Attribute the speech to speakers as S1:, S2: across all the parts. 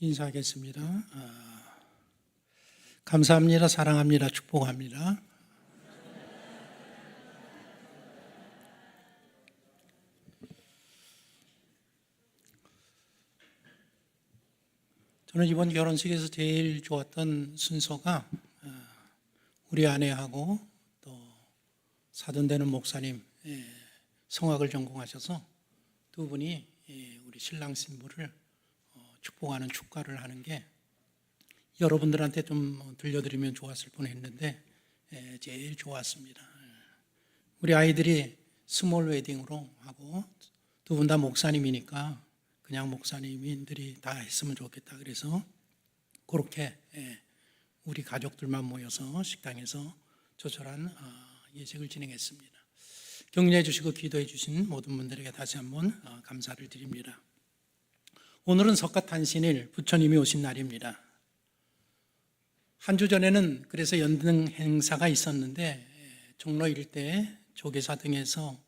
S1: 인사하겠습니다. 감사합니다. 사랑합니다. 축복합니다. 저는 이번 결혼식에서 제일 좋았던 순서가 우리 아내하고 또 사돈되는 목사님 성악을 전공하셔서 두 분이 우리 신랑 신부를 축복하는 축가를 하는 게 여러분들한테 좀 들려드리면 좋았을 뻔했는데 제일 좋았습니다. 우리 아이들이 스몰 웨딩으로 하고 두 분 다 목사님이니까 그냥 목사님들이 다 했으면 좋겠다. 그래서 그렇게 우리 가족들만 모여서 식당에서 조촐한 예식을 진행했습니다. 격려해 주시고 기도해 주신 모든 분들에게 다시 한번 감사를 드립니다. 오늘은 석가탄신일, 부처님이 오신 날입니다. 한 주 전에는 그래서 연등 행사가 있었는데 종로 일대 조계사 등에서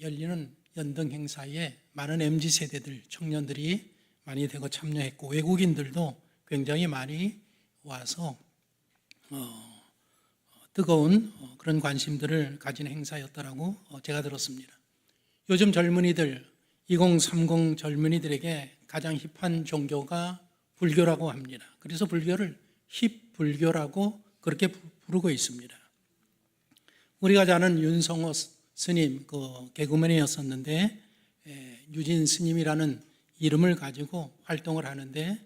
S1: 열리는 연등 행사에 많은 MZ세대들, 청년들이 많이 되고 참여했고 외국인들도 굉장히 많이 와서 뜨거운 그런 관심들을 가진 행사였다라고 제가 들었습니다. 요즘 젊은이들, 2030 젊은이들에게 가장 힙한 종교가 불교라고 합니다. 그래서 불교를 힙불교라고 그렇게 부르고 있습니다. 우리가 잘 아는 윤성호 스님, 그 개그맨이었었는데 유진 스님이라는 이름을 가지고 활동을 하는데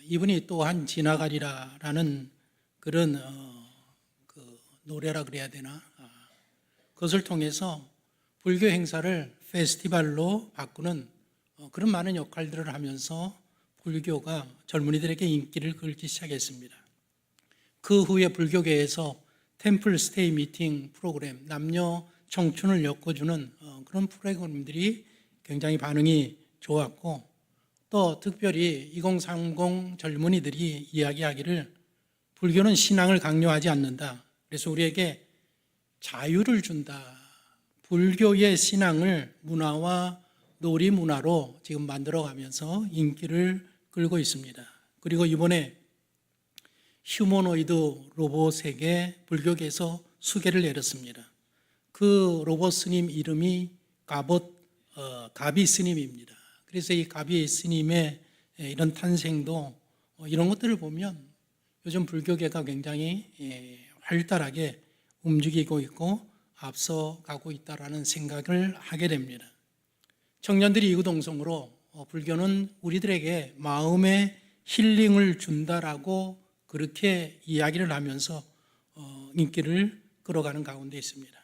S1: 이분이 또한 지나가리라라는 그런 그 노래라 그래야 되나? 그것을 통해서 불교 행사를 페스티벌로 바꾸는 그런 많은 역할들을 하면서 불교가 젊은이들에게 인기를 끌기 시작했습니다. 그 후에 불교계에서 템플 스테이 미팅 프로그램, 남녀 청춘을 엮어주는 그런 프로그램들이 굉장히 반응이 좋았고 또 특별히 2030 젊은이들이 이야기하기를 불교는 신앙을 강요하지 않는다. 그래서 우리에게 자유를 준다. 불교의 신앙을 문화와 놀이문화로 지금 만들어가면서 인기를 끌고 있습니다. 그리고 이번에 휴머노이드 로봇에게 불교계에서 수계를 내렸습니다. 그 로봇 스님 이름이 가비 스님입니다. 그래서 이 가비 스님의 이런 탄생도 이런 것들을 보면 요즘 불교계가 굉장히 활달하게 움직이고 있고 앞서가고 있다라는 생각을 하게 됩니다. 청년들이 이구동성으로 불교는 우리들에게 마음의 힐링을 준다라고 그렇게 이야기를 하면서 인기를 끌어가는 가운데 있습니다.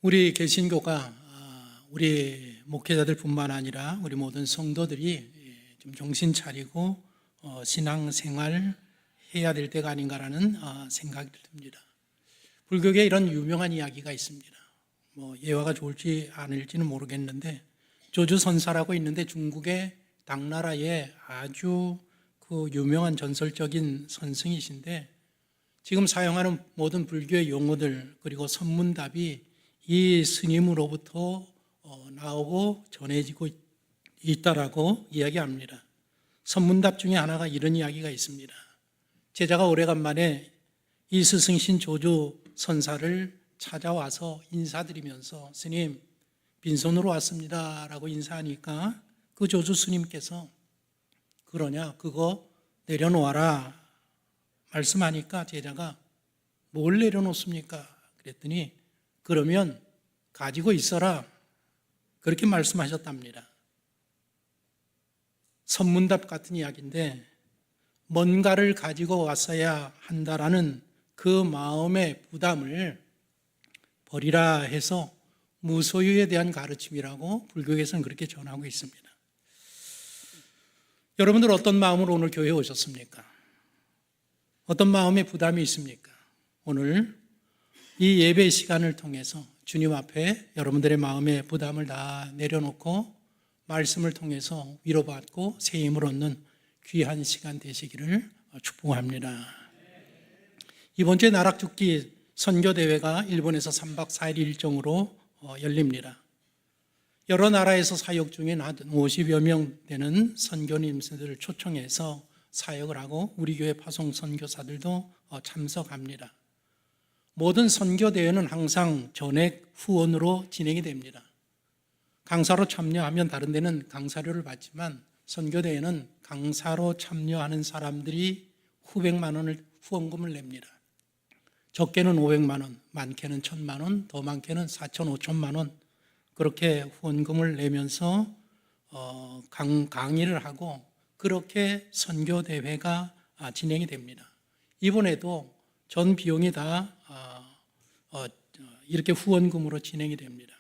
S1: 우리 개신교가 우리 목회자들뿐만 아니라 우리 모든 성도들이 좀 정신 차리고 신앙생활 해야 될 때가 아닌가라는 생각이 듭니다. 불교계에 이런 유명한 이야기가 있습니다. 예화가 좋을지 아닐지는 모르겠는데 조주선사라고 있는데 중국의 당나라의 아주 그 유명한 전설적인 선생이신데 지금 사용하는 모든 불교의 용어들 그리고 선문답이 이 스님으로부터 나오고 전해지고 있다라고 이야기합니다. 선문답 중에 하나가 이런 이야기가 있습니다. 제자가 오래간만에 이 스승신 조주선사를 찾아와서 인사드리면서 스님 빈손으로 왔습니다 라고 인사하니까 그 조주 스님께서 그러냐 그거 내려놓아라 말씀하니까 제자가 뭘 내려놓습니까? 그랬더니 그러면 가지고 있어라 그렇게 말씀하셨답니다. 선문답 같은 이야기인데 뭔가를 가지고 왔어야 한다라는 그 마음의 부담을 버리라 해서 무소유에 대한 가르침이라고 불교에서는 그렇게 전하고 있습니다. 여러분들 어떤 마음으로 오늘 교회에 오셨습니까? 어떤 마음의 부담이 있습니까? 오늘 이 예배 시간을 통해서 주님 앞에 여러분들의 마음의 부담을 다 내려놓고 말씀을 통해서 위로받고 새 힘을 얻는 귀한 시간 되시기를 축복합니다. 이번 주에 나락죽기 선교대회가 일본에서 3박 4일 일정으로 열립니다. 여러 나라에서 사역 중인 한 50여 명 되는 선교님들을 초청해서 사역을 하고 우리 교회 파송 선교사들도 참석합니다. 모든 선교대회는 항상 전액 후원으로 진행이 됩니다. 강사로 참여하면 다른 데는 강사료를 받지만 선교대회는 강사로 참여하는 사람들이 후백만 원을 후원금을 냅니다. 적게는 500만 원, 많게는 1,000만 원, 더 많게는 4천, 5천만 원 그렇게 후원금을 내면서 강의를 하고 그렇게 선교대회가 진행이 됩니다. 이번에도 전 비용이 다 이렇게 후원금으로 진행이 됩니다.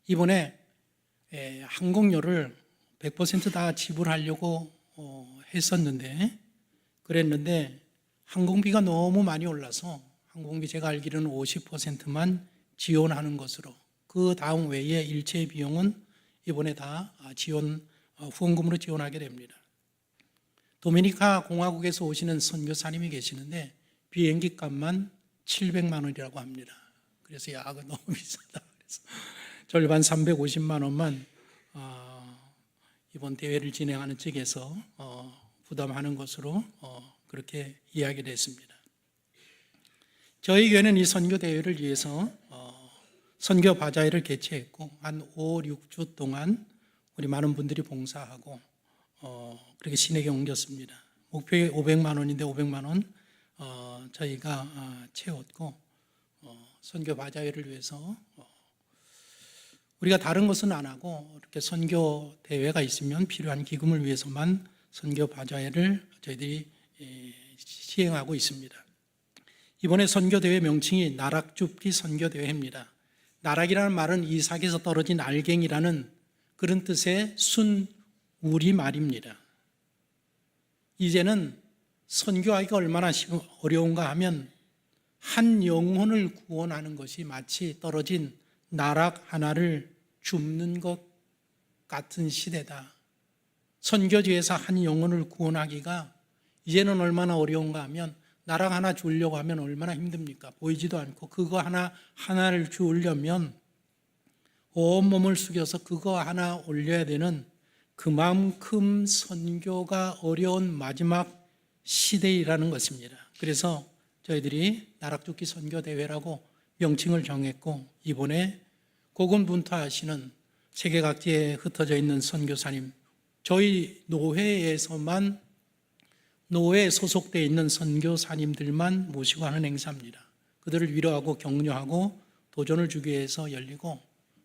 S1: 이번에 항공료를 100% 다 지불하려고 했었는데 그랬는데 항공비가 너무 많이 올라서 항공비 제가 알기로는 50%만 지원하는 것으로 그 다음 외에 일체 비용은 이번에 다 후원금으로 지원하게 됩니다. 도미니카 공화국에서 오시는 선교사님이 계시는데 비행기 값만 700만 원이라고 합니다. 그래서 야, 그거 너무 비싸다. 그래서 절반 350만 원만 이번 대회를 진행하는 측에서 부담하는 것으로 그렇게 이야기를 했습니다. 저희 교회는 이 선교 대회를 위해서 선교 바자회를 개최했고 한 5, 6주 동안 우리 많은 분들이 봉사하고 그렇게 신에게 옮겼습니다. 목표가 500만 원인데 500만 원 저희가 채웠고 선교 바자회를 위해서 우리가 다른 것은 안 하고 이렇게 선교 대회가 있으면 필요한 기금을 위해서만 선교 바자회를 저희들이 시행하고 있습니다. 이번에 선교 대회 명칭이 나락줍기 선교 대회입니다. 나락이라는 말은 이삭에서 떨어진 알갱이라는 그런 뜻의 순 우리말입니다. 이제는 선교하기가 얼마나 어려운가 하면 한 영혼을 구원하는 것이 마치 떨어진 나락 하나를 줍는 것 같은 시대다. 선교지에서 한 영혼을 구원하기가 이제는 얼마나 어려운가 하면 나락 하나 주려고 하면 얼마나 힘듭니까? 보이지도 않고 그거 하나를 주려면 온몸을 숙여서 그거 하나 올려야 되는 그만큼 선교가 어려운 마지막 시대이라는 것입니다. 그래서 저희들이 나락줍기 선교대회라고 명칭을 정했고 이번에 고군분투하시는 세계 각지에 흩어져 있는 선교사님 저희 노회에서만 노회에 소속되어 있는 선교사님들만 모시고 하는 행사입니다. 그들을 위로하고 격려하고 도전을 주기 위해서 열리고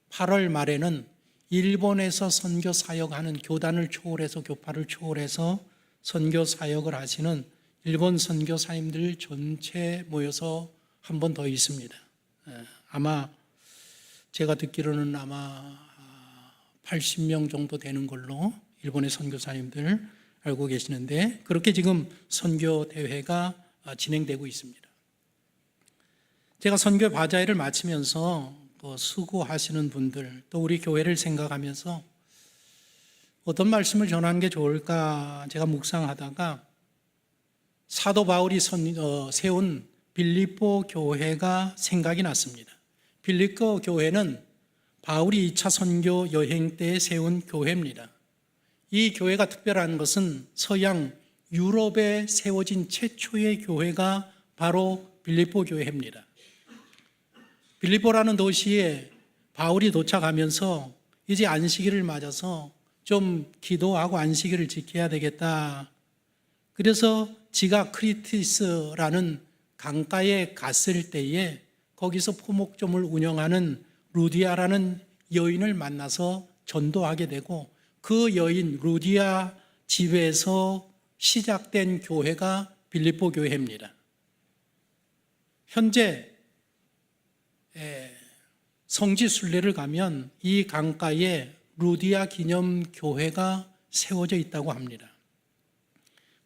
S1: 8월 말에는 일본에서 선교 사역하는 교단을 초월해서 교파를 초월해서 선교 사역을 하시는 일본 선교사님들 전체 모여서 한 번 더 있습니다. 아마 제가 듣기로는 아마 80명 정도 되는 걸로 일본의 선교사님들 알고 계시는데 그렇게 지금 선교 대회가 진행되고 있습니다. 제가 선교 바자회를 마치면서 또 수고하시는 분들 또 우리 교회를 생각하면서 어떤 말씀을 전하는 게 좋을까 제가 묵상하다가 사도 바울이 세운 빌립보 교회가 생각이 났습니다. 빌립보 교회는 바울이 2차 선교 여행 때 세운 교회입니다. 이 교회가 특별한 것은 서양 유럽에 세워진 최초의 교회가 바로 빌립보 교회입니다. 빌립보라는 도시에 바울이 도착하면서 이제 안식일을 맞아서 좀 기도하고 안식일을 지켜야 되겠다. 그래서 지가 크리티스라는 강가에 갔을 때에 거기서 포목점을 운영하는 루디아라는 여인을 만나서 전도하게 되고 그 여인 루디아 집에서 시작된 교회가 빌립보 교회입니다. 현재 성지 순례를 가면 이 강가에 루디아 기념 교회가 세워져 있다고 합니다.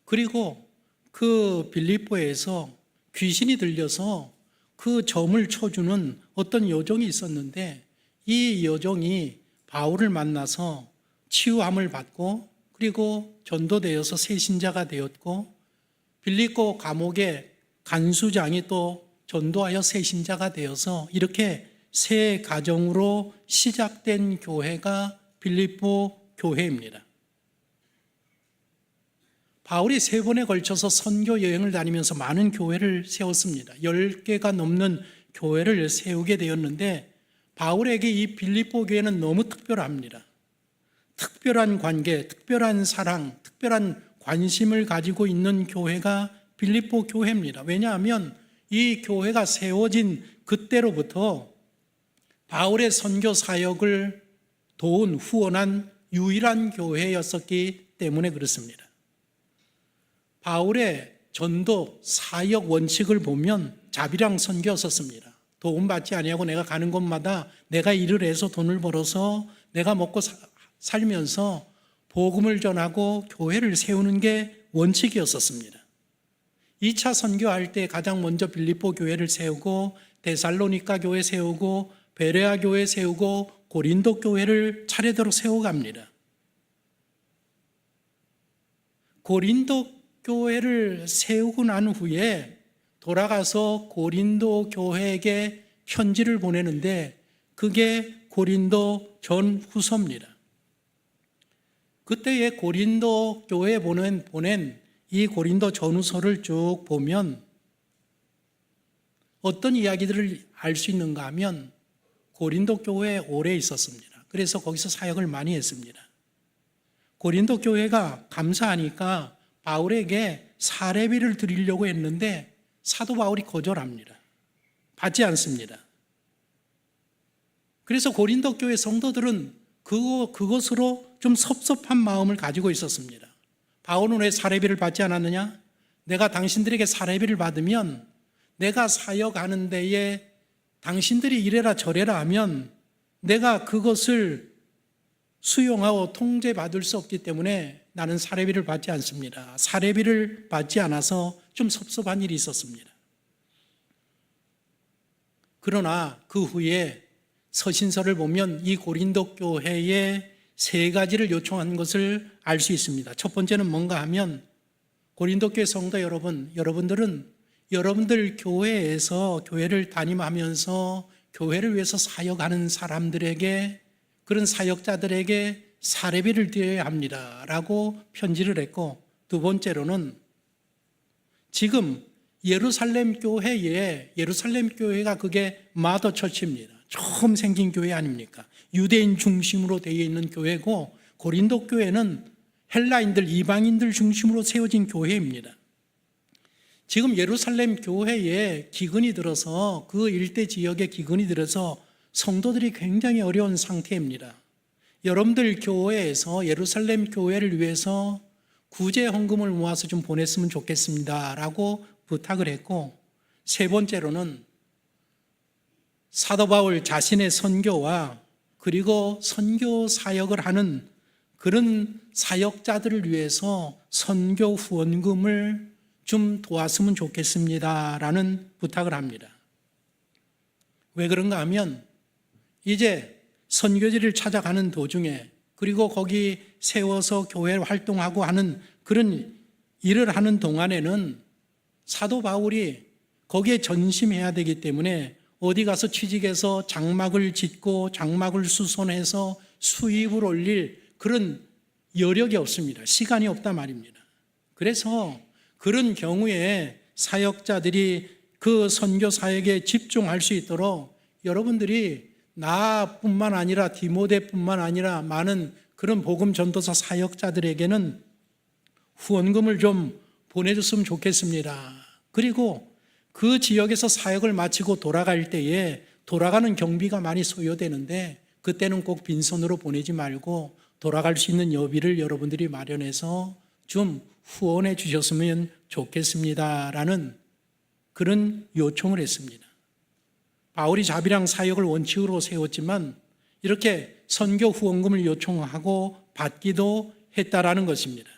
S1: 그리고 그 빌립보에서 귀신이 들려서 그 점을 쳐주는 어떤 여종이 있었는데 이 여종이 바울을 만나서 치유함을 받고 그리고 전도되어서 새신자가 되었고 빌립보 감옥의 간수장이 또 전도하여 새신자가 되어서 이렇게 새 가정으로 시작된 교회가 빌립보 교회입니다. 바울이 3번에 걸쳐서 선교 여행을 다니면서 많은 교회를 세웠습니다. 10개가 넘는 교회를 세우게 되었는데 바울에게 이 빌립보 교회는 너무 특별합니다. 특별한 관계, 특별한 사랑, 특별한 관심을 가지고 있는 교회가 빌립보 교회입니다. 왜냐하면 이 교회가 세워진 그때로부터 바울의 선교 사역을 도운 후원한 유일한 교회였었기 때문에 그렇습니다. 바울의 전도 사역 원칙을 보면 자비랑 선교였었습니다. 도움받지 아니하고 내가 가는 곳마다 내가 일을 해서 돈을 벌어서 내가 먹고 살면서 복음을 전하고 교회를 세우는 게 원칙이었었습니다. 2차 선교할 때 가장 먼저 빌립보 교회를 세우고 데살로니가 교회 세우고 베레아 교회 세우고 고린도 교회를 차례대로 세워갑니다. 고린도 교회를 세우고 난 후에 돌아가서 고린도 교회에게 편지를 보내는데 그게 고린도 전후서입니다. 그때의 고린도 교회에 보낸 이 고린도 전후서를 쭉 보면 어떤 이야기들을 알 수 있는가 하면 고린도 교회에 오래 있었습니다. 그래서 거기서 사역을 많이 했습니다. 고린도 교회가 감사하니까 바울에게 사례비를 드리려고 했는데 사도 바울이 거절합니다. 받지 않습니다. 그래서 고린도 교회 성도들은 그것으로 좀 섭섭한 마음을 가지고 있었습니다. 바울은 왜 사례비를 받지 않았느냐? 내가 당신들에게 사례비를 받으면 내가 사역하는 데에 당신들이 이래라 저래라 하면 내가 그것을 수용하고 통제받을 수 없기 때문에 나는 사례비를 받지 않습니다. 사례비를 받지 않아서 좀 섭섭한 일이 있었습니다. 그러나 그 후에 서신서를 보면 이 고린도 교회에 3가지를 요청한 것을 알 수 있습니다. 첫 번째는 뭔가 하면 고린도 교회 성도 여러분, 여러분들은 여러분들 교회에서 교회를 담임하면서 교회를 위해서 사역하는 사람들에게 그런 사역자들에게 사례비를 드려야 합니다. 라고 편지를 했고 두 번째로는 지금 예루살렘 교회가 그게 마더 처치입니다. 처음 생긴 교회 아닙니까? 유대인 중심으로 되어 있는 교회고 고린도 교회는 헬라인들, 이방인들 중심으로 세워진 교회입니다. 지금 예루살렘 교회에 기근이 들어서 그 일대 지역에 기근이 들어서 성도들이 굉장히 어려운 상태입니다. 여러분들 교회에서 예루살렘 교회를 위해서 구제 헌금을 모아서 좀 보냈으면 좋겠습니다. 라고 부탁을 했고 세 번째로는 사도 바울 자신의 선교와 그리고 선교 사역을 하는 그런 사역자들을 위해서 선교 후원금을 좀 도왔으면 좋겠습니다. 라는 부탁을 합니다. 왜 그런가 하면 이제 선교지를 찾아가는 도중에 그리고 거기 세워서 교회 활동하고 하는 그런 일을 하는 동안에는 사도 바울이 거기에 전심해야 되기 때문에 어디 가서 취직해서 장막을 짓고 장막을 수선해서 수입을 올릴 그런 여력이 없습니다. 시간이 없단 말입니다. 그래서 그런 경우에 사역자들이 그 선교 사역에 집중할 수 있도록 여러분들이 나뿐만 아니라 디모데뿐만 아니라 많은 그런 복음 전도사 사역자들에게는 후원금을 좀 보내줬으면 좋겠습니다. 그리고 그 지역에서 사역을 마치고 돌아갈 때에 돌아가는 경비가 많이 소요되는데 그때는 꼭 빈손으로 보내지 말고 돌아갈 수 있는 여비를 여러분들이 마련해서 좀 후원해 주셨으면 좋겠습니다. 라는 그런 요청을 했습니다. 바울이 자비랑 사역을 원칙으로 세웠지만 이렇게 선교 후원금을 요청하고 받기도 했다라는 것입니다.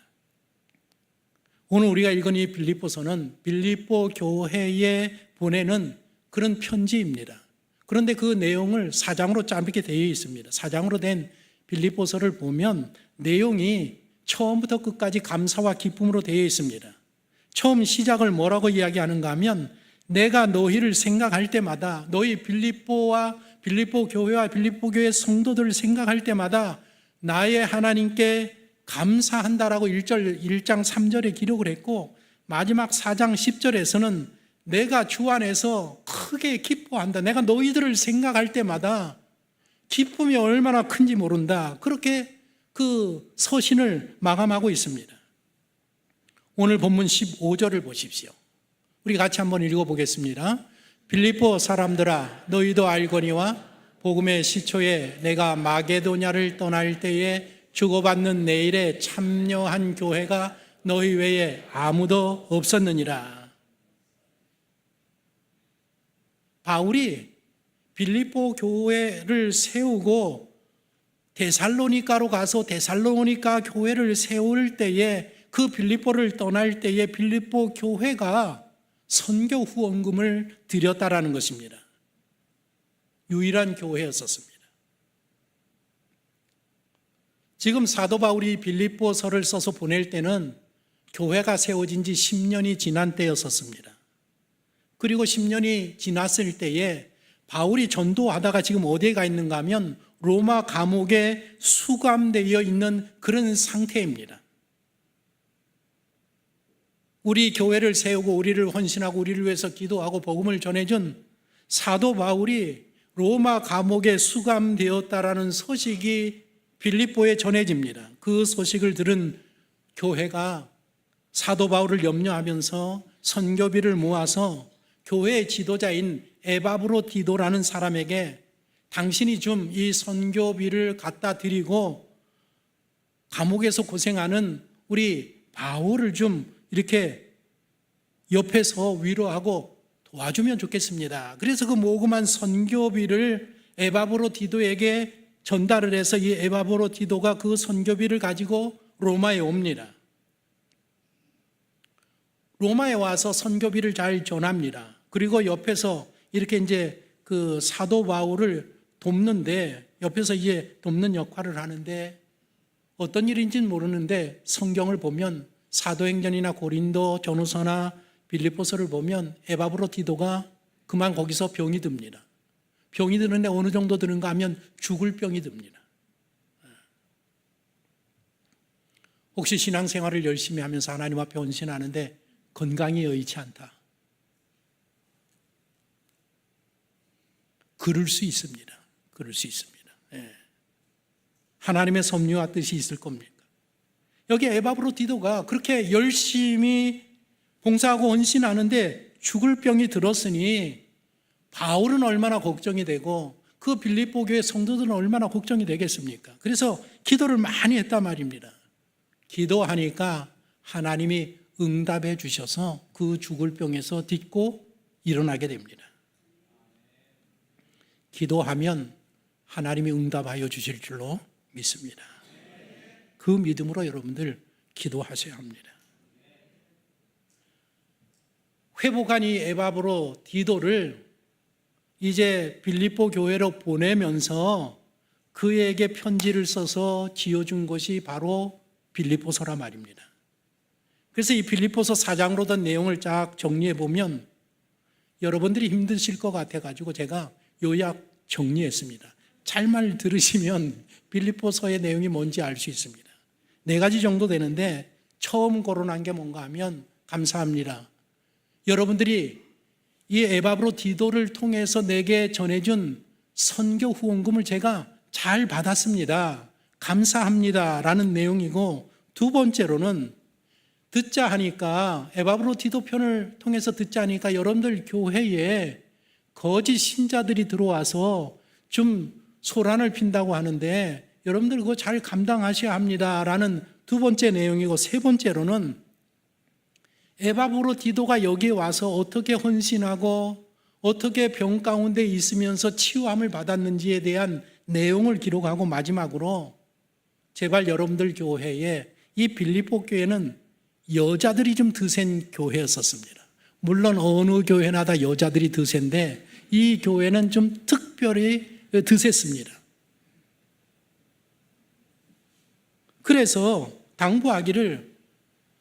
S1: 오늘 우리가 읽은 이 빌립보서는 빌립보 교회에 보내는 그런 편지입니다. 그런데 그 내용을 4장으로 짧게 되어 있습니다. 4장으로 된 빌립보서를 보면 내용이 처음부터 끝까지 감사와 기쁨으로 되어 있습니다. 처음 시작을 뭐라고 이야기하는가 하면 내가 너희를 생각할 때마다 너희 빌립보와 빌립보 교회와 빌립보 교회 성도들을 생각할 때마다 나의 하나님께 감사한다라고 1장 3절에 기록을 했고, 마지막 4장 10절에서는 내가 주 안에서 크게 기뻐한다. 내가 너희들을 생각할 때마다 기쁨이 얼마나 큰지 모른다. 그렇게 그 서신을 마감하고 있습니다. 오늘 본문 15절을 보십시오. 우리 같이 한번 읽어보겠습니다. 빌립보 사람들아, 너희도 알거니와 복음의 시초에 내가 마게도냐를 떠날 때에 주고받는 내일에 참여한 교회가 너희 외에 아무도 없었느니라. 바울이 빌립보 교회를 세우고 데살로니가로 가서 데살로니가 교회를 세울 때에, 그 빌립보를 떠날 때에 빌립보 교회가 선교 후원금을 드렸다라는 것입니다. 유일한 교회였었습니다. 지금 사도 바울이 빌립보서를 써서 보낼 때는 교회가 세워진 지 10년이 지난 때였었습니다. 그리고 10년이 지났을 때에 바울이 전도하다가 지금 어디에 가 있는가 하면 로마 감옥에 수감되어 있는 그런 상태입니다. 우리 교회를 세우고 우리를 헌신하고 우리를 위해서 기도하고 복음을 전해준 사도 바울이 로마 감옥에 수감되었다라는 소식이 빌립보에 전해집니다. 그 소식을 들은 교회가 사도 바울을 염려하면서 선교비를 모아서 교회의 지도자인 에바브로디도라는 사람에게 당신이 좀 이 선교비를 갖다 드리고 감옥에서 고생하는 우리 바울을 좀 이렇게 옆에서 위로하고 도와주면 좋겠습니다. 그래서 그 모금한 선교비를 에바브로디도에게 전달을 해서 이 에바브로디도가 그 선교비를 가지고 로마에 옵니다. 로마에 와서 선교비를 잘 전합니다. 그리고 옆에서 이렇게 이제 그 사도 바울을 돕는데, 옆에서 이제 돕는 역할을 하는데, 어떤 일인지는 모르는데 성경을 보면 사도행전이나 고린도 전후서나 빌립보서를 보면 에바브로디도가 그만 거기서 병이 듭니다. 병이 드는데 어느 정도 드는가 하면 죽을 병이 듭니다. 혹시 신앙생활을 열심히 하면서 하나님 앞에 헌신하는데 건강이 여의치 않다. 그럴 수 있습니다. 그럴 수 있습니다. 하나님의 섭리와 뜻이 있을 겁니까? 여기 에바브로디도가 그렇게 열심히 봉사하고 헌신하는데 죽을 병이 들었으니 바울은 얼마나 걱정이 되고 그 빌립보 교회 성도들은 얼마나 걱정이 되겠습니까? 그래서 기도를 많이 했단 말입니다. 기도하니까 하나님이 응답해 주셔서 그 죽을 병에서 딛고 일어나게 됩니다. 기도하면 하나님이 응답하여 주실 줄로 믿습니다. 그 믿음으로 여러분들 기도하셔야 합니다. 회복한 이 에바브로디도를 이제 빌립보 교회로 보내면서 그에게 편지를 써서 지어준 것이 바로 빌립보서라 말입니다. 그래서 이 빌립보서 4장으로 된 내용을 쫙 정리해 보면 여러분들이 힘드실 것 같아가지고 제가 요약 정리했습니다. 잘만 들으시면 빌립보서의 내용이 뭔지 알 수 있습니다. 4가지 정도 되는데 처음 거론한 게 뭔가 하면 감사합니다. 여러분들이 이 에바브로디도를 통해서 내게 전해준 선교 후원금을 제가 잘 받았습니다. 감사합니다. 라는 내용이고, 두 번째로는 듣자 하니까, 에바브로디도 편을 통해서 듣자 하니까 여러분들 교회에 거짓 신자들이 들어와서 좀 소란을 핀다고 하는데 여러분들 그거 잘 감당하셔야 합니다. 라는 두 번째 내용이고, 세 번째로는 에바브로디도가 여기에 와서 어떻게 헌신하고 어떻게 병 가운데 있으면서 치유함을 받았는지에 대한 내용을 기록하고, 마지막으로 제발 여러분들 교회에, 이 빌립보 교회는 여자들이 좀 드센 교회였었습니다. 물론 어느 교회나 다 여자들이 드센데 이 교회는 좀 특별히 드셌습니다. 그래서 당부하기를,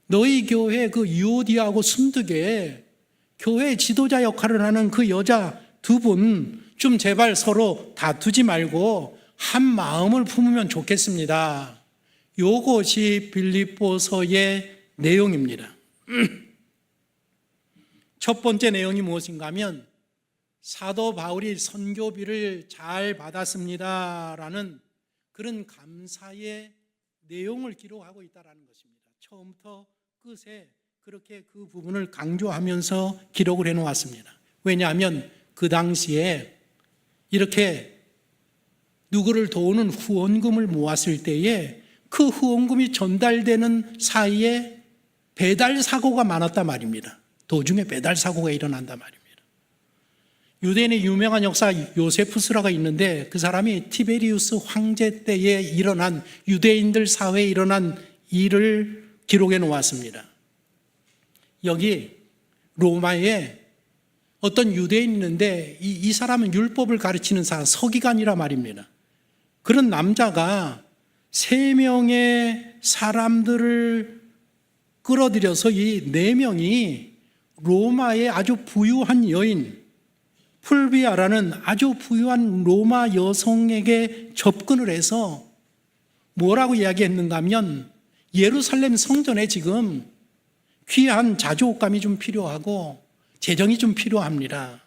S1: 너희 교회 그 유오디아하고 순득에 교회 지도자 역할을 하는 그 여자 두 분 좀 제발 서로 다투지 말고 한 마음을 품으면 좋겠습니다. 요것이 빌립보서의 내용입니다. 첫 번째 내용이 무엇인가 하면 사도 바울이 선교비를 잘 받았습니다라는 그런 감사의 내용을 기록하고 있다는 것입니다. 처음부터 끝에 그렇게 그 부분을 강조하면서 기록을 해놓았습니다. 왜냐하면 그 당시에 이렇게 누구를 도우는 후원금을 모았을 때에 그 후원금이 전달되는 사이에 배달 사고가 많았단 말입니다. 도중에 배달 사고가 일어난단 말입니다. 유대인의 유명한 역사 요세푸스라가 있는데 그 사람이 티베리우스 황제 때에 일어난 유대인들 사회에 일어난 일을 기록해 놓았습니다. 여기 로마에 어떤 유대인이 있는데 이 사람은 율법을 가르치는 사람, 서기관이라 말입니다. 그런 남자가 3명의 사람들을 끌어들여서 이 4명이 로마의 아주 부유한 여인 풀비아라는 아주 부유한 로마 여성에게 접근을 해서 뭐라고 이야기했는가 하면 예루살렘 성전에 지금 귀한 자주옷감이 좀 필요하고 재정이 좀 필요합니다.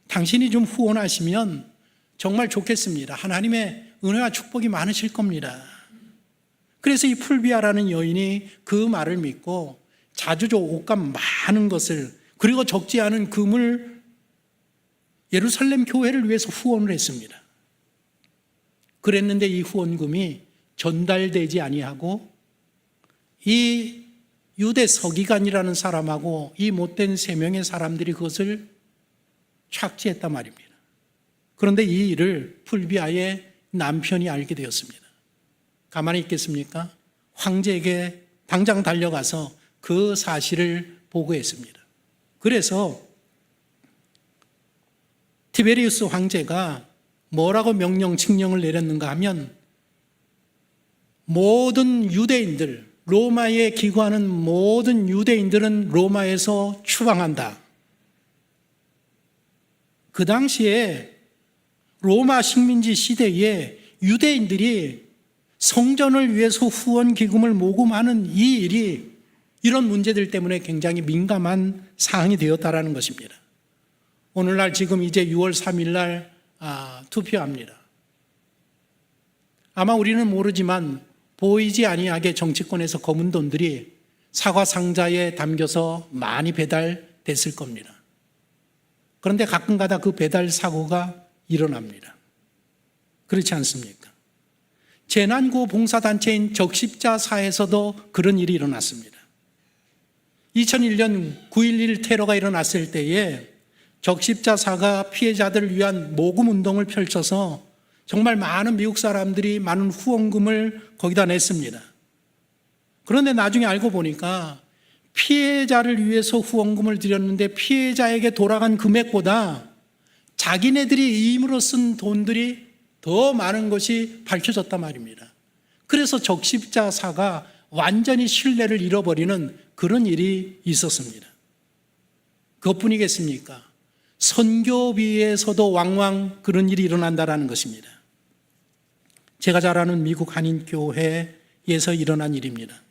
S1: 당신이 좀 후원하시면 정말 좋겠습니다. 하나님의 은혜와 축복이 많으실 겁니다. 그래서 이 풀비아라는 여인이 그 말을 믿고 자주조 옷감 많은 것을 그리고 적지 않은 금을 예루살렘 교회를 위해서 후원을 했습니다. 그랬는데 이 후원금이 전달되지 아니하고 이 유대 서기관이라는 사람하고 이 못된 3명의 사람들이 그것을 착취했단 말입니다. 그런데 이 일을 풀비아의 남편이 알게 되었습니다. 가만히 있겠습니까? 황제에게 당장 달려가서 그 사실을 보고했습니다. 그래서 티베리우스 황제가 뭐라고 칙령을 내렸는가 하면 모든 유대인들, 로마에 기거하는 모든 유대인들은 로마에서 추방한다. 그 당시에 로마 식민지 시대에 유대인들이 성전을 위해서 후원 기금을 모금하는 이 일이 이런 문제들 때문에 굉장히 민감한 사항이 되었다라는 것입니다. 오늘날 지금 이제 6월 3일 날 투표합니다. 아마 우리는 모르지만 보이지 아니하게 정치권에서 검은 돈들이 사과 상자에 담겨서 많이 배달됐을 겁니다. 그런데 가끔가다 그 배달 사고가 일어납니다. 그렇지 않습니까? 재난구호 봉사단체인 적십자사에서도 그런 일이 일어났습니다. 2001년 9.11 테러가 일어났을 때에 적십자사가 피해자들을 위한 모금 운동을 펼쳐서 정말 많은 미국 사람들이 많은 후원금을 거기다 냈습니다. 그런데 나중에 알고 보니까 피해자를 위해서 후원금을 드렸는데 피해자에게 돌아간 금액보다 자기네들이 임으로 쓴 돈들이 더 많은 것이 밝혀졌단 말입니다. 그래서 적십자사가 완전히 신뢰를 잃어버리는 그런 일이 있었습니다. 그것뿐이겠습니까? 선교비에서도 왕왕 그런 일이 일어난다는 것입니다. 제가 잘 아는 미국 한인교회에서 일어난 일입니다.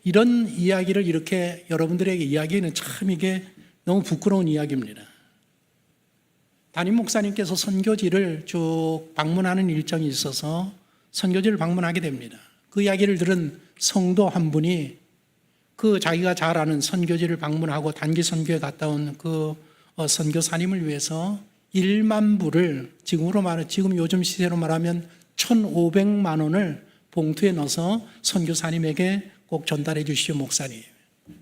S1: 이런 이야기를 이렇게 여러분들에게 이야기하는 참 이게 너무 부끄러운 이야기입니다. 담임 목사님께서 선교지를 쭉 방문하는 일정이 있어서 선교지를 방문하게 됩니다. 그 이야기를 들은 성도 한 분이 그 자기가 잘 아는 선교지를 방문하고 단기 선교에 갔다 온 그 선교사님을 위해서 1만 불을 지금 요즘 시세로 말하면 1,500만 원을 봉투에 넣어서 선교사님에게 꼭 전달해 주시오 목사님.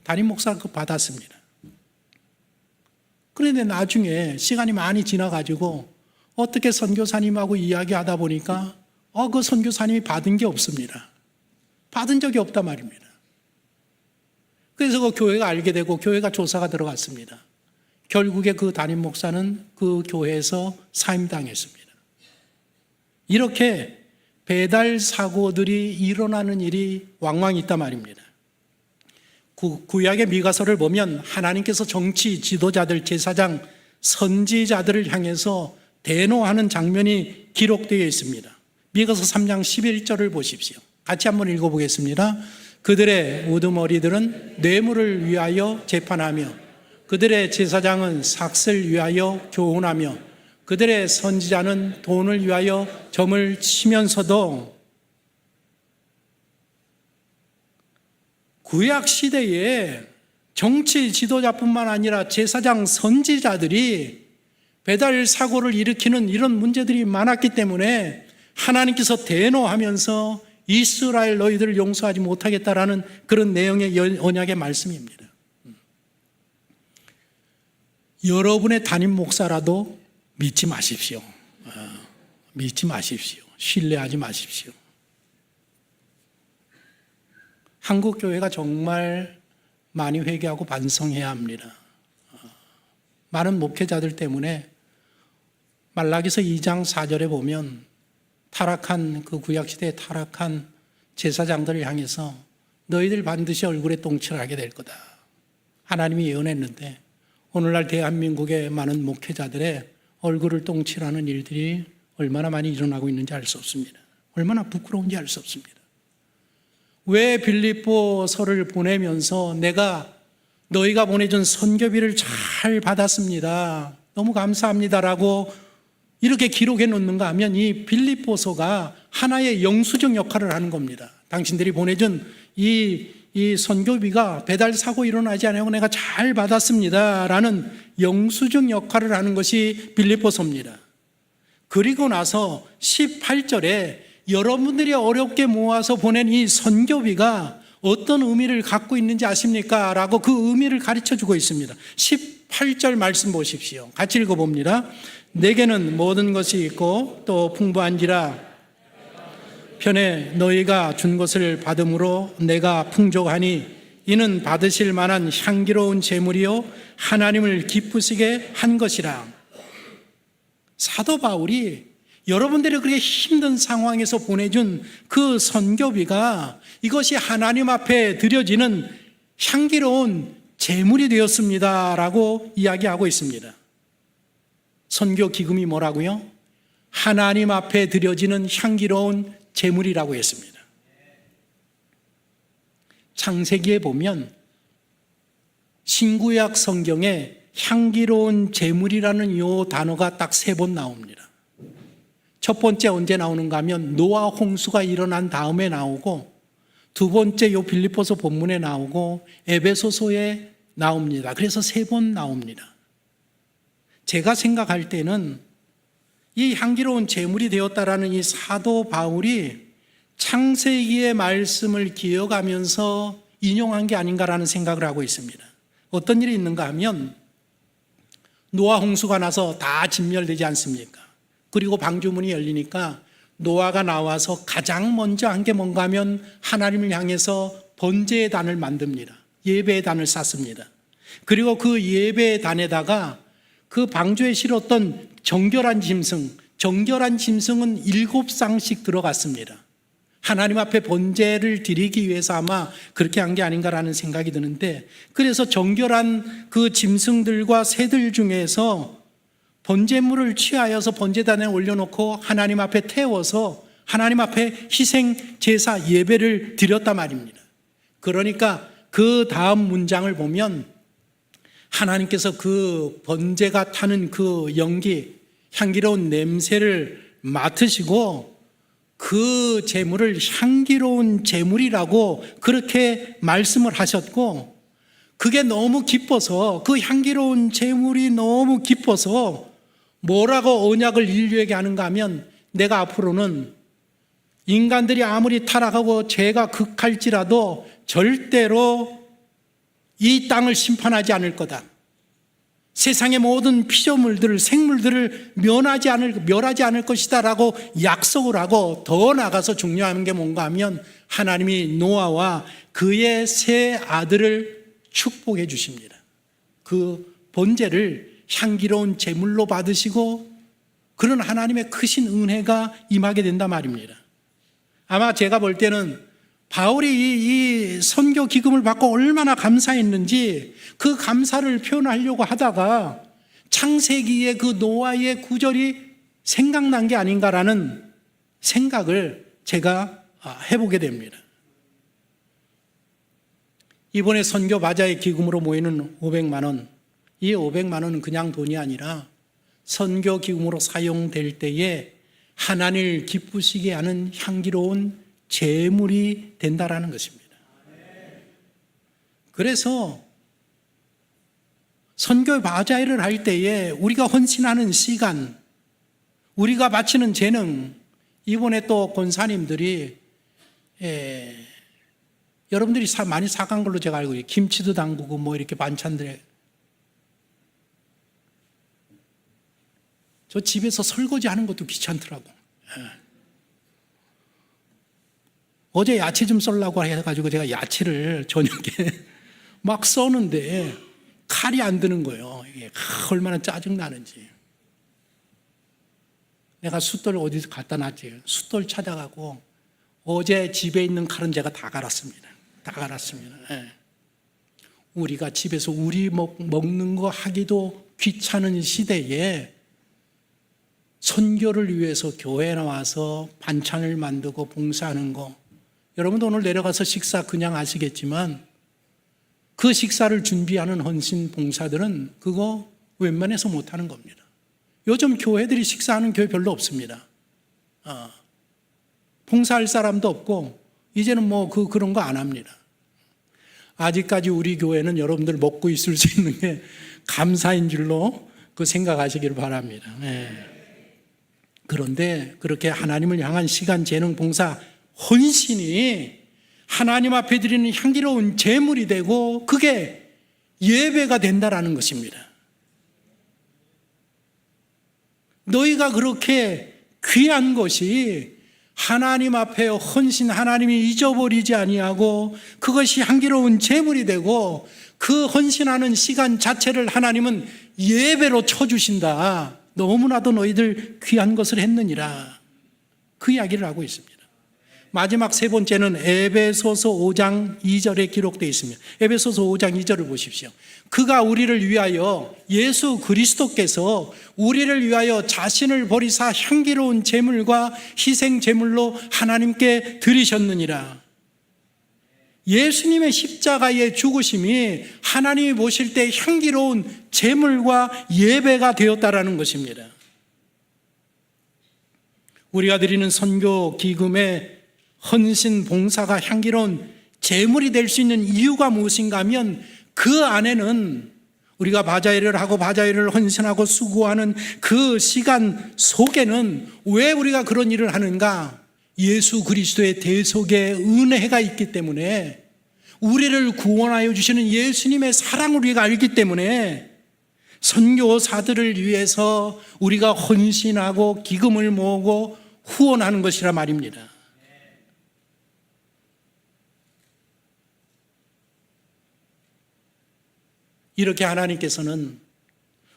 S1: 담임 목사가 그거 받았습니다. 그런데 나중에 시간이 많이 지나가지고 어떻게 선교사님하고 이야기하다 보니까 그 선교사님이 받은 게 없습니다. 받은 적이 없단 말입니다. 그래서 그 교회가 알게 되고 교회가 조사가 들어갔습니다. 결국에 그 담임 목사는 그 교회에서 사임당했습니다. 이렇게 배달 사고들이 일어나는 일이 왕왕 있단 말입니다. 구약의 미가서를 보면 하나님께서 정치 지도자들, 제사장, 선지자들을 향해서 대노하는 장면이 기록되어 있습니다. 미가서 3장 11절을 보십시오. 같이 한번 읽어보겠습니다. 그들의 우두머리들은 뇌물을 위하여 재판하며 그들의 제사장은 삭슬 위하여 교훈하며 그들의 선지자는 돈을 위하여 점을 치면서도 구약 시대에 정치 지도자뿐만 아니라 제사장 선지자들이 배달 사고를 일으키는 이런 문제들이 많았기 때문에 하나님께서 대노하면서 이스라엘 너희들을 용서하지 못하겠다라는 그런 내용의 언약의 말씀입니다. 여러분의 담임 목사라도 믿지 마십시오. 믿지 마십시오. 신뢰하지 마십시오. 한국 교회가 정말 많이 회개하고 반성해야 합니다. 많은 목회자들 때문에 말라기서 2장 4절에 보면 타락한 그 구약시대에 타락한 제사장들을 향해서 너희들 반드시 얼굴에 똥칠을 하게 될 거다. 하나님이 예언했는데 오늘날 대한민국의 많은 목회자들의 얼굴을 똥칠하는 일들이 얼마나 많이 일어나고 있는지 알 수 없습니다. 얼마나 부끄러운지 알 수 없습니다. 왜 빌립보서를 보내면서 내가 너희가 보내준 선교비를 잘 받았습니다. 너무 감사합니다라고 이렇게 기록해 놓는가 하면 이 빌립보서가 하나의 영수증 역할을 하는 겁니다. 당신들이 보내준 이 선교비가 배달 사고 일어나지 않고 내가 잘 받았습니다 라는 영수증 역할을 하는 것이 빌립보서입니다. 그리고 나서 18절에 여러분들이 어렵게 모아서 보낸 이 선교비가 어떤 의미를 갖고 있는지 아십니까? 라고 그 의미를 가르쳐 주고 있습니다. 18절 말씀 보십시오. 같이 읽어봅니다. 내게는 모든 것이 있고 또 풍부한지라 편에 너희가 준 것을 받음으로 내가 풍족하니 이는 받으실 만한 향기로운 제물이요 하나님을 기쁘시게 한 것이라. 사도 바울이 여러분들이 그렇게 힘든 상황에서 보내준 그 선교비가 이것이 하나님 앞에 드려지는 향기로운 제물이 되었습니다 라고 이야기하고 있습니다. 선교 기금이 뭐라고요? 하나님 앞에 드려지는 향기로운 제물이라고 했습니다. 창세기에 보면 신구약 성경에 향기로운 제물이라는 요 단어가 딱 3번 나옵니다. 첫 번째 언제 나오는가 하면 노아 홍수가 일어난 다음에 나오고, 두 번째 요 빌립보서 본문에 나오고 에베소서에 나옵니다. 그래서 3번 나옵니다. 제가 생각할 때는 이 향기로운 제물이 되었다라는 이 사도 바울이 창세기의 말씀을 기억하면서 인용한 게 아닌가라는 생각을 하고 있습니다. 어떤 일이 있는가 하면 노아 홍수가 나서 다 진멸되지 않습니까? 그리고 방주문이 열리니까 노아가 나와서 가장 먼저 한 게 뭔가 하면 하나님을 향해서 번제의 단을 만듭니다. 예배의 단을 쌓습니다. 그리고 그 예배의 단에다가 그 방주에 실었던 정결한 짐승은 7쌍씩 들어갔습니다. 하나님 앞에 번제를 드리기 위해서 아마 그렇게 한 게 아닌가라는 생각이 드는데, 그래서 정결한 그 짐승들과 새들 중에서 번제물을 취하여서 번제단에 올려놓고 하나님 앞에 태워서 하나님 앞에 희생 제사 예배를 드렸단 말입니다. 그러니까 그 다음 문장을 보면 하나님께서 그 번제가 타는 그 연기, 향기로운 냄새를 맡으시고 그 제물을 향기로운 제물이라고 그렇게 말씀을 하셨고, 그게 너무 기뻐서, 그 향기로운 제물이 너무 기뻐서 뭐라고 언약을 인류에게 하는가 하면, 내가 앞으로는 인간들이 아무리 타락하고 죄가 극할지라도 절대로 이 땅을 심판하지 않을 거다. 세상의 모든 피조물들을, 생물들을 멸하지 않을 것이다 라고 약속을 하고, 더 나아가서 중요한 게 뭔가 하면 하나님이 노아와 그의 세 아들을 축복해 주십니다. 그 번제를 향기로운 제물로 받으시고 그런 하나님의 크신 은혜가 임하게 된단 말입니다. 아마 제가 볼 때는 바울이 이 선교 기금을 받고 얼마나 감사했는지 그 감사를 표현하려고 하다가 창세기의 그 노아의 구절이 생각난 게 아닌가라는 생각을 제가 해보게 됩니다. 이번에 선교 바자회 기금으로 모이는 500만 원, 이 500만 원은 그냥 돈이 아니라 선교 기금으로 사용될 때에 하나님을 기쁘시게 하는 향기로운 제물이 된다라는 것입니다. 그래서 선교 바자회를 할 때에 우리가 헌신하는 시간, 우리가 바치는 재능, 이번에 또 권사님들이 여러분들이 많이 사간 걸로 제가 알고 있어요. 김치도 담그고 뭐 이렇게 반찬들. 저 집에서 설거지 하는 것도 귀찮더라고. 어제 야채 좀 썰라고 해가지고 제가 야채를 저녁에 막 써는데 칼이 안 드는 거예요. 이게 얼마나 짜증나는지. 내가 숫돌 어디서 갖다 놨지. 숫돌 찾아가고 어제 집에 있는 칼은 제가 다 갈았습니다. 다 갈았습니다. 우리가 집에서 우리 먹는 거 하기도 귀찮은 시대에 선교를 위해서 교회에 나와서 반찬을 만들고 봉사하는 거, 여러분도 오늘 내려가서 식사 그냥 하시겠지만 그 식사를 준비하는 헌신 봉사들은 그거 웬만해서 못하는 겁니다. 요즘 교회들이 식사하는 교회 별로 없습니다. 봉사할 사람도 없고 이제는 그런 거 안 합니다. 아직까지 우리 교회는 여러분들 먹고 있을 수 있는 게 감사인 줄로 생각하시기를 바랍니다. 그런데 그렇게 하나님을 향한 시간, 재능, 봉사, 헌신이 하나님 앞에 드리는 향기로운 제물이 되고 그게 예배가 된다라는 것입니다. 너희가 그렇게 귀한 것이 하나님 앞에 헌신, 하나님이 잊어버리지 아니하고 그것이 향기로운 제물이 되고 그 헌신하는 시간 자체를 하나님은 예배로 쳐주신다. 너무나도 너희들 귀한 것을 했느니라. 그 이야기를 하고 있습니다. 마지막 세 번째는 에베소서 5장 2절에 기록되어 있습니다. 에베소서 5장 2절을 보십시오. 그가 우리를 위하여, 예수 그리스도께서 우리를 위하여 자신을 버리사 향기로운 제물과 희생 제물로 하나님께 드리셨느니라. 예수님의 십자가의 죽으심이 하나님이 보실 때 향기로운 제물과 예배가 되었다라는 것입니다. 우리가 드리는 선교 기금의 헌신 봉사가 향기로운 제물이 될 수 있는 이유가 무엇인가 하면 그 안에는 우리가 바자회를 하고 바자회를 헌신하고 수고하는 그 시간 속에는 왜 우리가 그런 일을 하는가? 예수 그리스도의 대속의 은혜가 있기 때문에, 우리를 구원하여 주시는 예수님의 사랑을 우리가 알기 때문에 선교사들을 위해서 우리가 헌신하고 기금을 모으고 후원하는 것이라 말입니다. 이렇게 하나님께서는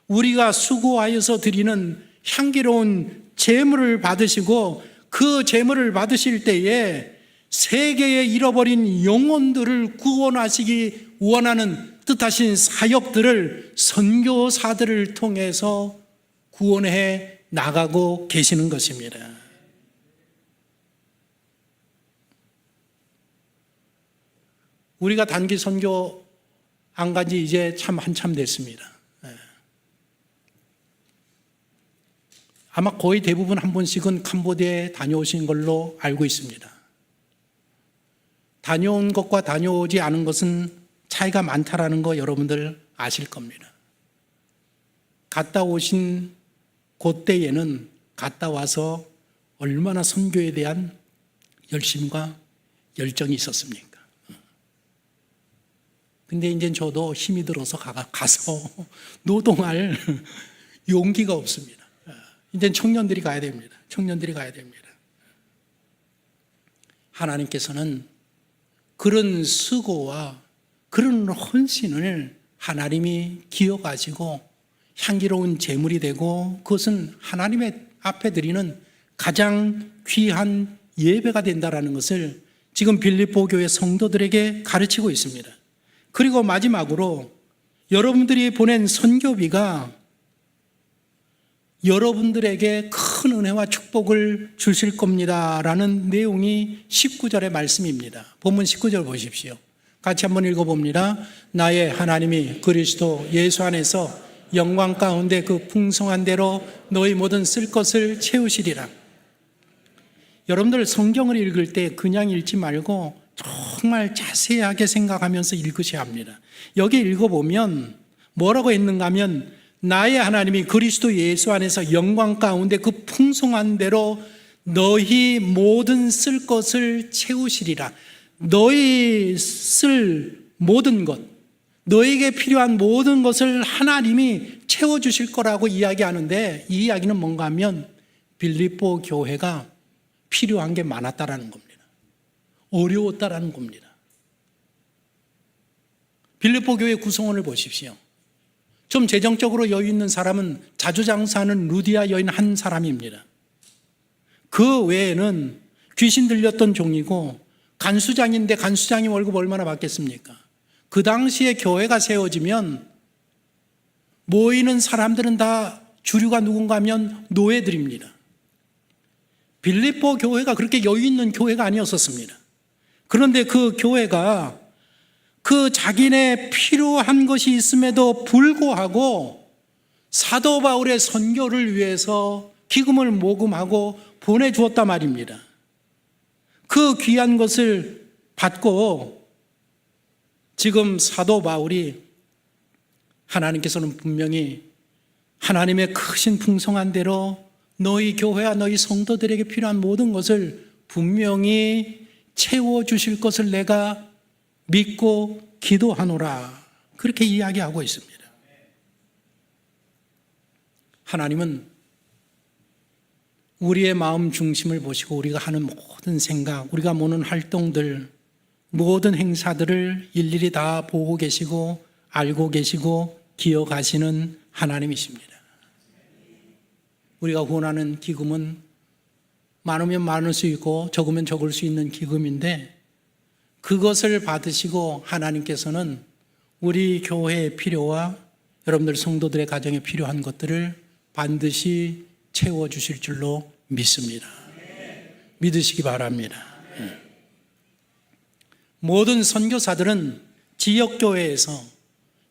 S1: 우리가 수고하여서 드리는 향기로운 제물을 받으시고 그 제물을 받으실 때에 세계에 잃어버린 영혼들을 구원하시기 원하는 뜻하신 사역들을 선교사들을 통해서 구원해 나가고 계시는 것입니다. 우리가 단기 선교 안 간 지 이제 참 한참 됐습니다. 아마 거의 대부분 한 번씩은 캄보디아에 다녀오신 걸로 알고 있습니다. 다녀온 것과 다녀오지 않은 것은 차이가 많다라는 거 여러분들 아실 겁니다. 갔다 오신 그때에는 갔다 와서 얼마나 선교에 대한 열심과 열정이 있었습니까? 근데 이제 저도 힘이 들어서 가서 노동할 용기가 없습니다. 이제 청년들이 가야 됩니다. 청년들이 가야 됩니다. 하나님께서는 그런 수고와 그런 헌신을 하나님이 기억하시고 향기로운 제물이 되고 그것은 하나님의 앞에 드리는 가장 귀한 예배가 된다는 것을 지금 빌립보 교회 성도들에게 가르치고 있습니다. 그리고 마지막으로 여러분들이 보낸 선교비가 여러분들에게 큰 은혜와 축복을 주실 겁니다 라는 내용이 19절의 말씀입니다. 본문 19절 보십시오. 같이 한번 읽어봅니다. 나의 하나님이 그리스도 예수 안에서 영광 가운데 그 풍성한 대로 너희 모든 쓸 것을 채우시리라. 여러분들 성경을 읽을 때 그냥 읽지 말고 정말 자세하게 생각하면서 읽으셔야 합니다. 여기 읽어보면 뭐라고 했는가 하면 나의 하나님이 그리스도 예수 안에서 영광 가운데 그 풍성한 대로 너희 모든 쓸 것을 채우시리라. 너희 쓸 모든 것, 너에게 필요한 모든 것을 하나님이 채워주실 거라고 이야기하는데, 이 이야기는 뭔가 하면 빌립보 교회가 필요한 게 많았다라는 겁니다. 어려웠다라는 겁니다. 빌립보 교회 구성원을 보십시오. 좀 재정적으로 여유 있는 사람은 자주장사하는 루디아 여인 한 사람입니다. 그 외에는 귀신 들렸던 종이고 간수장인데 간수장이 월급 얼마나 받겠습니까? 그 당시에 교회가 세워지면 모이는 사람들은 다 주류가 누군가 하면 노예들입니다. 빌립보 교회가 그렇게 여유 있는 교회가 아니었었습니다. 그런데 그 교회가 그 자기네 필요한 것이 있음에도 불구하고 사도 바울의 선교를 위해서 기금을 모금하고 보내주었단 말입니다. 그 귀한 것을 받고 지금 사도 바울이 하나님께서는 분명히 하나님의 크신 풍성한 대로 너희 교회와 너희 성도들에게 필요한 모든 것을 분명히 채워주실 것을 내가 믿고 기도하노라, 그렇게 이야기하고 있습니다. 하나님은 우리의 마음 중심을 보시고 우리가 하는 모든 생각, 우리가 모는 활동들, 모든 행사들을 일일이 다 보고 계시고 알고 계시고 기억하시는 하나님이십니다. 우리가 후원하는 기금은 많으면 많을 수 있고 적으면 적을 수 있는 기금인데, 그것을 받으시고 하나님께서는 우리 교회의 필요와 여러분들 성도들의 가정에 필요한 것들을 반드시 채워주실 줄로 믿습니다. 믿으시기 바랍니다. 모든 선교사들은 지역교회에서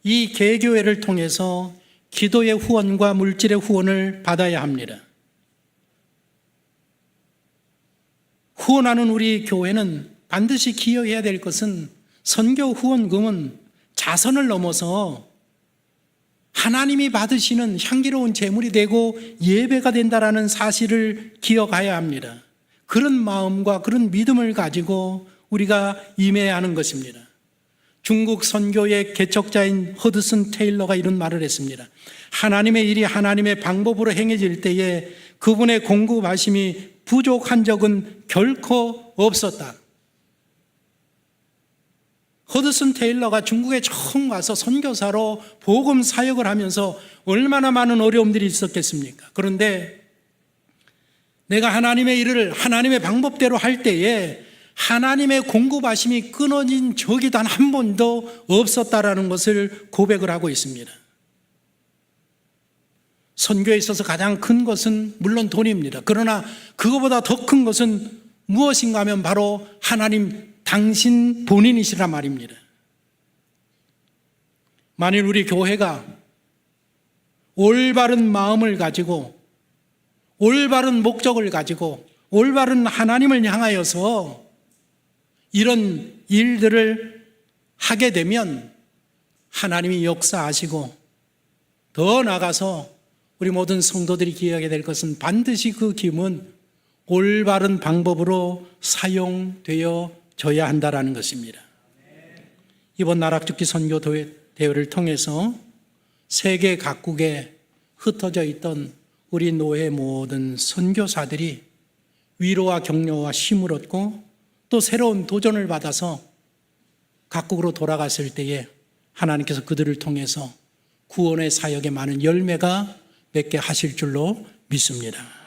S1: 이 개교회를 통해서 기도의 후원과 물질의 후원을 받아야 합니다. 후원하는 우리 교회는 반드시 기여해야 될 것은 선교 후원금은 자선을 넘어서 하나님이 받으시는 향기로운 제물이 되고 예배가 된다라는 사실을 기억해야 합니다. 그런 마음과 그런 믿음을 가지고 우리가 임해야 하는 것입니다. 중국 선교의 개척자인 허드슨 테일러가 이런 말을 했습니다. 하나님의 일이 하나님의 방법으로 행해질 때에 그분의 공급하심이 부족한 적은 결코 없었다. 허드슨 테일러가 중국에 처음 와서 선교사로 복음 사역을 하면서 얼마나 많은 어려움들이 있었겠습니까? 그런데 내가 하나님의 일을 하나님의 방법대로 할 때에 하나님의 공급하심이 끊어진 적이 단 한 번도 없었다라는 것을 고백을 하고 있습니다. 선교에 있어서 가장 큰 것은 물론 돈입니다. 그러나 그거보다 더 큰 것은 무엇인가 하면 바로 하나님 당신 본인이시란 말입니다. 만일 우리 교회가 올바른 마음을 가지고 올바른 목적을 가지고 올바른 하나님을 향하여서 이런 일들을 하게 되면 하나님이 역사하시고, 더 나아가서 우리 모든 성도들이 기억하게 될 것은 반드시 그 기금은 올바른 방법으로 사용되어져야 한다는 것입니다. 이번 나락죽기 선교 대회를 통해서 세계 각국에 흩어져 있던 우리 노예 모든 선교사들이 위로와 격려와 힘을 얻고 또 새로운 도전을 받아서 각국으로 돌아갔을 때에 하나님께서 그들을 통해서 구원의 사역에 많은 열매가 맺게 하실 줄로 믿습니다.